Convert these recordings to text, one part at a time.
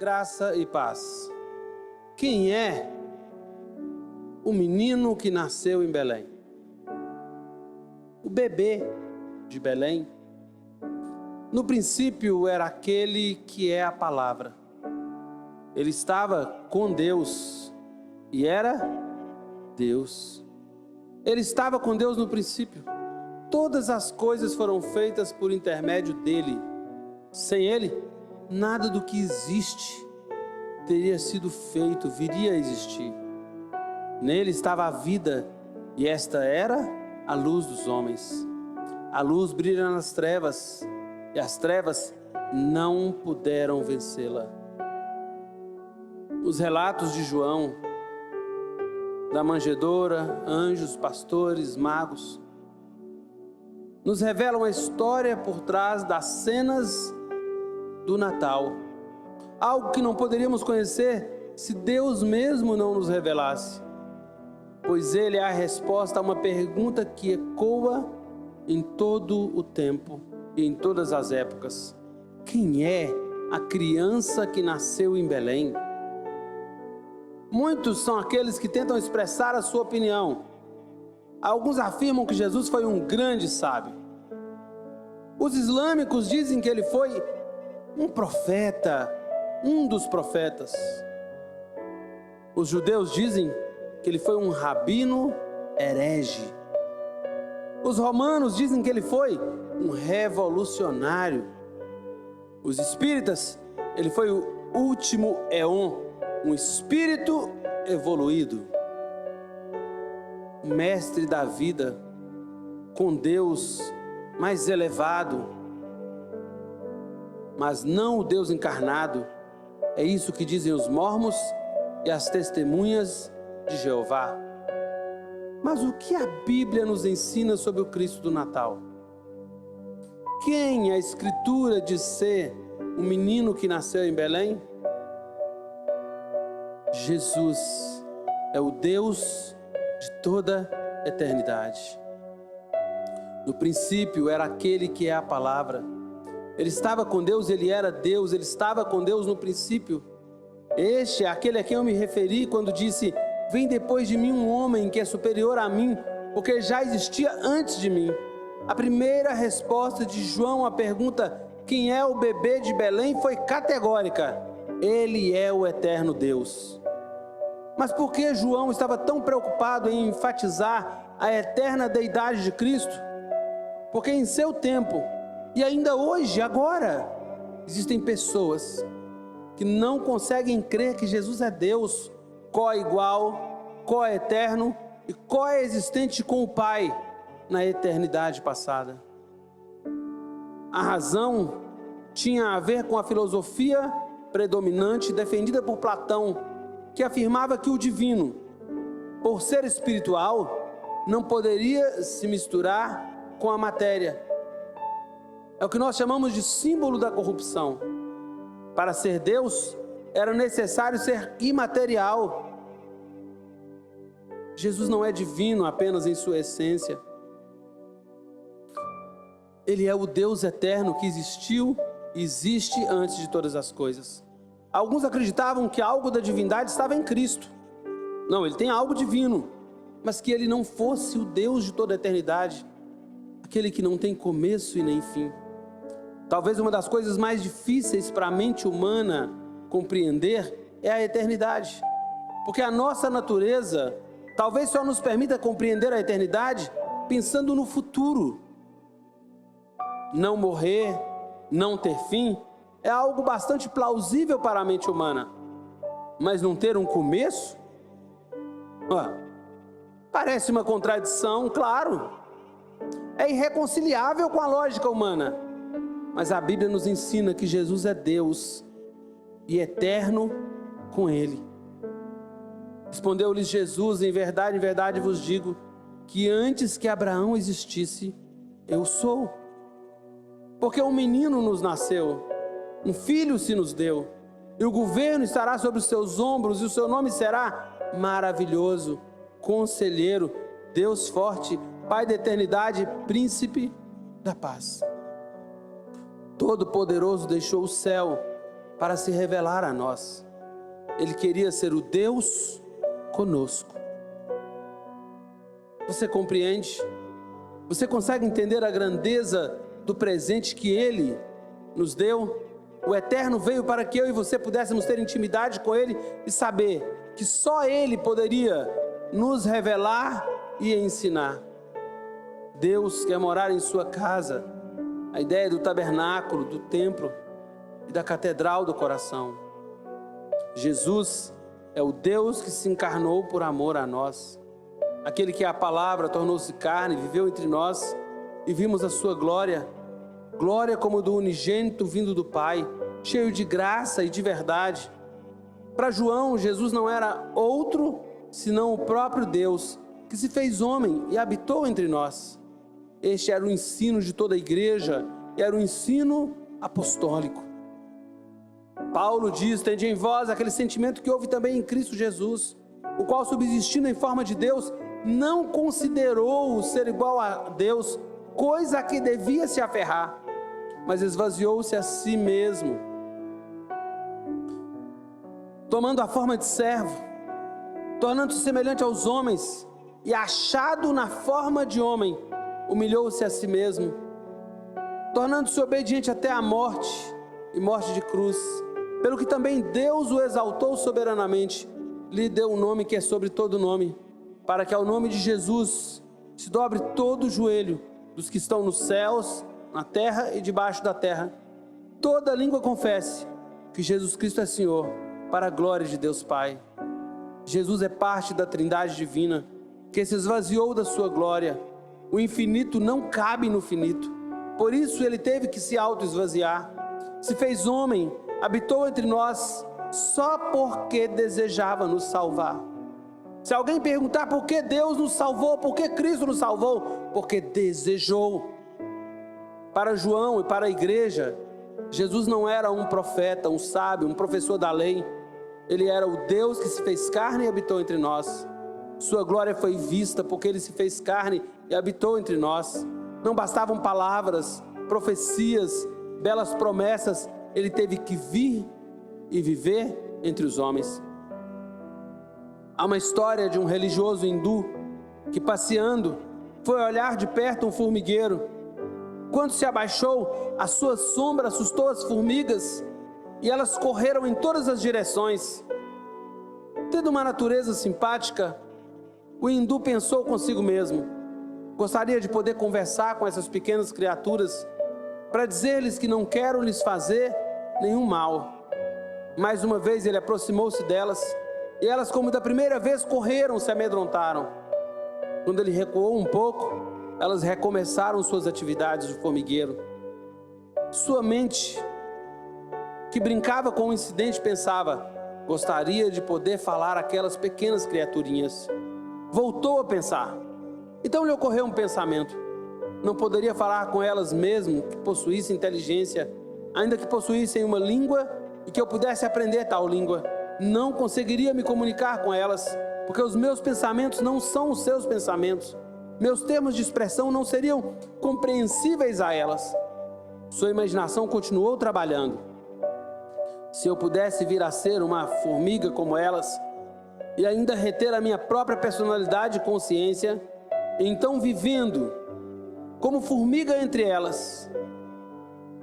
Graça e paz. Quem é o menino que nasceu em Belém? O bebê de Belém, no princípio, era aquele que é a palavra. Ele estava com Deus e era Deus. Ele estava com Deus no princípio. Todas as coisas foram feitas por intermédio dele. Sem ele, nada do que existe teria sido feito, viria a existir. Nele estava a vida, e esta era a luz dos homens. A luz brilha nas trevas, e as trevas não puderam vencê-la. Os relatos de João, da manjedoura, anjos, pastores, magos, nos revelam a história por trás das cenas do Natal. Algo que não poderíamos conhecer se Deus mesmo não nos revelasse, pois Ele é a resposta a uma pergunta que ecoa em todo o tempo e em todas as épocas. Quem é a criança que nasceu em Belém? Muitos são aqueles que tentam expressar a sua opinião. Alguns afirmam que Jesus foi um grande sábio. Os islâmicos dizem que ele foi um profeta, um dos profetas. Os judeus dizem que ele foi um rabino herege. Os romanos dizem que ele foi um revolucionário. Os espíritas, ele foi o último éon, um espírito evoluído. O mestre da vida, com Deus mais elevado, mas não o Deus encarnado. É isso que dizem os mormons e as testemunhas de Jeová. Mas o que a Bíblia nos ensina sobre o Cristo do Natal? Quem a Escritura diz ser o menino que nasceu em Belém? Jesus é o Deus de toda eternidade. No princípio era aquele que é a palavra. Ele estava com Deus, ele era Deus, ele estava com Deus no princípio. Este é aquele a quem eu me referi quando disse: vem depois de mim um homem que é superior a mim, porque já existia antes de mim. A primeira resposta de João à pergunta: quem é o bebê de Belém, foi categórica: ele é o eterno Deus. Mas por que João estava tão preocupado em enfatizar a eterna deidade de Cristo? Porque em seu tempo, e ainda hoje, agora, existem pessoas que não conseguem crer que Jesus é Deus, co-igual, co-eterno e coexistente com o Pai na eternidade passada. A razão tinha a ver com a filosofia predominante defendida por Platão, que afirmava que o divino, por ser espiritual, não poderia se misturar com a matéria. É o que nós chamamos de símbolo da corrupção. Para ser Deus, era necessário ser imaterial. Jesus não é divino apenas em sua essência. Ele é o Deus eterno que existiu e existe antes de todas as coisas. Alguns acreditavam que algo da divindade estava em Cristo. Não, ele tem algo divino, mas que ele não fosse o Deus de toda a eternidade, aquele que não tem começo e nem fim. Talvez uma das coisas mais difíceis para a mente humana compreender é a eternidade, porque a nossa natureza talvez só nos permita compreender a eternidade pensando no futuro. Não morrer, não ter fim, é algo bastante plausível para a mente humana, mas não ter um começo? Parece uma contradição, claro. É irreconciliável com a lógica humana. Mas a Bíblia nos ensina que Jesus é Deus e eterno com Ele. Respondeu-lhes Jesus: em verdade vos digo, que antes que Abraão existisse, eu sou. Porque um menino nos nasceu, um filho se nos deu, e o governo estará sobre os seus ombros, e o seu nome será Maravilhoso, Conselheiro, Deus Forte, Pai da Eternidade, Príncipe da Paz. Todo-Poderoso deixou o céu para se revelar a nós. Ele queria ser o Deus conosco. Você compreende? Você consegue entender a grandeza do presente que Ele nos deu? O Eterno veio para que eu e você pudéssemos ter intimidade com Ele e saber que só Ele poderia nos revelar e ensinar. Deus quer morar em sua casa. A ideia do tabernáculo, do templo e da catedral do coração. Jesus é o Deus que se encarnou por amor a nós. Aquele que é a palavra tornou-se carne, viveu entre nós e vimos a sua glória. Glória como do unigênito vindo do Pai, cheio de graça e de verdade. Para João, Jesus não era outro senão o próprio Deus, que se fez homem e habitou entre nós. Este era o ensino de toda a igreja, era o ensino apostólico. Paulo diz: tende em vós aquele sentimento que houve também em Cristo Jesus, o qual, subsistindo em forma de Deus, não considerou o ser igual a Deus coisa a que devia se aferrar, mas esvaziou-se a si mesmo, tomando a forma de servo, tornando-se semelhante aos homens, e achado na forma de homem, humilhou-se a si mesmo, tornando-se obediente até a morte, e morte de cruz. Pelo que também Deus o exaltou soberanamente, lhe deu um nome que é sobre todo nome, para que ao nome de Jesus se dobre todo o joelho dos que estão nos céus, na terra e debaixo da terra. Toda língua confesse que Jesus Cristo é Senhor, para a glória de Deus Pai. Jesus é parte da Trindade divina, que se esvaziou da sua glória. O infinito não cabe no finito, por isso ele teve que se auto-esvaziar. Se fez homem, habitou entre nós, só porque desejava nos salvar. Se alguém perguntar por que Deus nos salvou, por que Cristo nos salvou, porque desejou. Para João e para a igreja, Jesus não era um profeta, um sábio, um professor da lei. Ele era o Deus que se fez carne e habitou entre nós. Sua glória foi vista porque ele se fez carne e habitou entre nós. Não bastavam palavras, profecias, belas promessas. Ele teve que vir e viver entre os homens. Há uma história de um religioso hindu que, passeando, foi olhar de perto um formigueiro. Quando se abaixou, a sua sombra assustou as formigas e elas correram em todas as direções. Tendo uma natureza simpática, o hindu pensou consigo mesmo: gostaria de poder conversar com essas pequenas criaturas para dizer-lhes que não quero lhes fazer nenhum mal. Mais uma vez ele aproximou-se delas e elas, como da primeira vez, correram, se amedrontaram. Quando ele recuou um pouco, elas recomeçaram suas atividades de formigueiro. Sua mente, que brincava com o incidente, pensava: gostaria de poder falar àquelas pequenas criaturinhas. Voltou a pensar. Então lhe ocorreu um pensamento: não poderia falar com elas mesmo que possuíssem inteligência, ainda que possuíssem uma língua e que eu pudesse aprender tal língua. Não conseguiria me comunicar com elas, porque os meus pensamentos não são os seus pensamentos. Meus termos de expressão não seriam compreensíveis a elas. Sua imaginação continuou trabalhando. Se eu pudesse vir a ser uma formiga como elas, e ainda reter a minha própria personalidade e consciência, então, vivendo como formiga entre elas,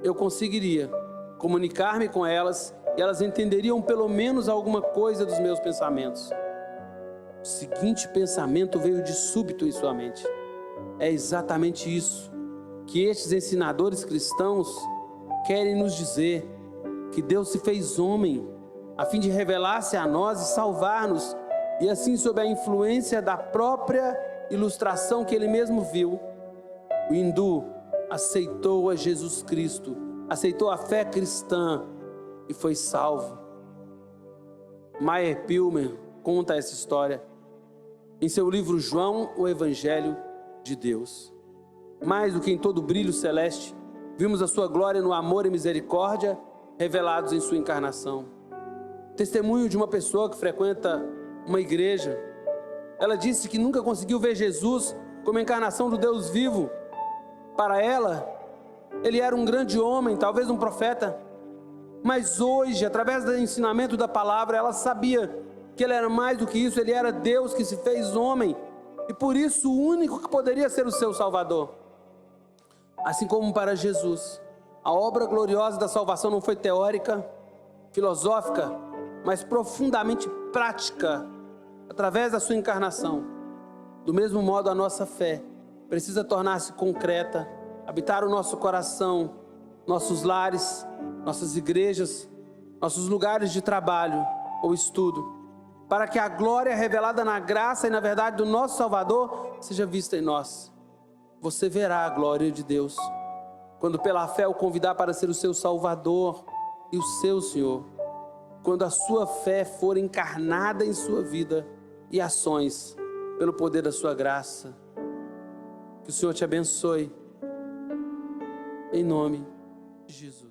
eu conseguiria comunicar-me com elas e elas entenderiam pelo menos alguma coisa dos meus pensamentos. O seguinte pensamento veio de súbito em sua mente: é exatamente isso que estes ensinadores cristãos querem nos dizer, que Deus se fez homem a fim de revelar-se a nós e salvar-nos, e assim, sob a influência da própria ilustração que ele mesmo viu, o hindu aceitou a Jesus Cristo, aceitou a fé cristã e foi salvo. Meyer Pilmer conta essa história em seu livro João, o Evangelho de Deus. Mais do que em todo brilho celeste, vimos a sua glória no amor e misericórdia revelados em sua encarnação. Testemunho de uma pessoa que frequenta uma igreja. Ela disse que nunca conseguiu ver Jesus como a encarnação do Deus vivo. Para ela, ele era um grande homem, talvez um profeta, mas hoje, através do ensinamento da palavra, ela sabia que Ele era mais do que isso, Ele era Deus que se fez homem, e por isso o único que poderia ser o seu Salvador. Assim como para Jesus, a obra gloriosa da salvação não foi teórica, filosófica, mas profundamente prática, através da sua encarnação. Do mesmo modo, a nossa fé precisa tornar-se concreta, habitar o nosso coração, nossos lares, nossas igrejas, nossos lugares de trabalho ou estudo, para que a glória revelada na graça e na verdade do nosso Salvador seja vista em nós. Você verá a glória de Deus quando pela fé o convidar para ser o seu Salvador e o seu Senhor, quando a sua fé for encarnada em sua vida e ações pelo poder da sua graça. Que o Senhor te abençoe, em nome de Jesus.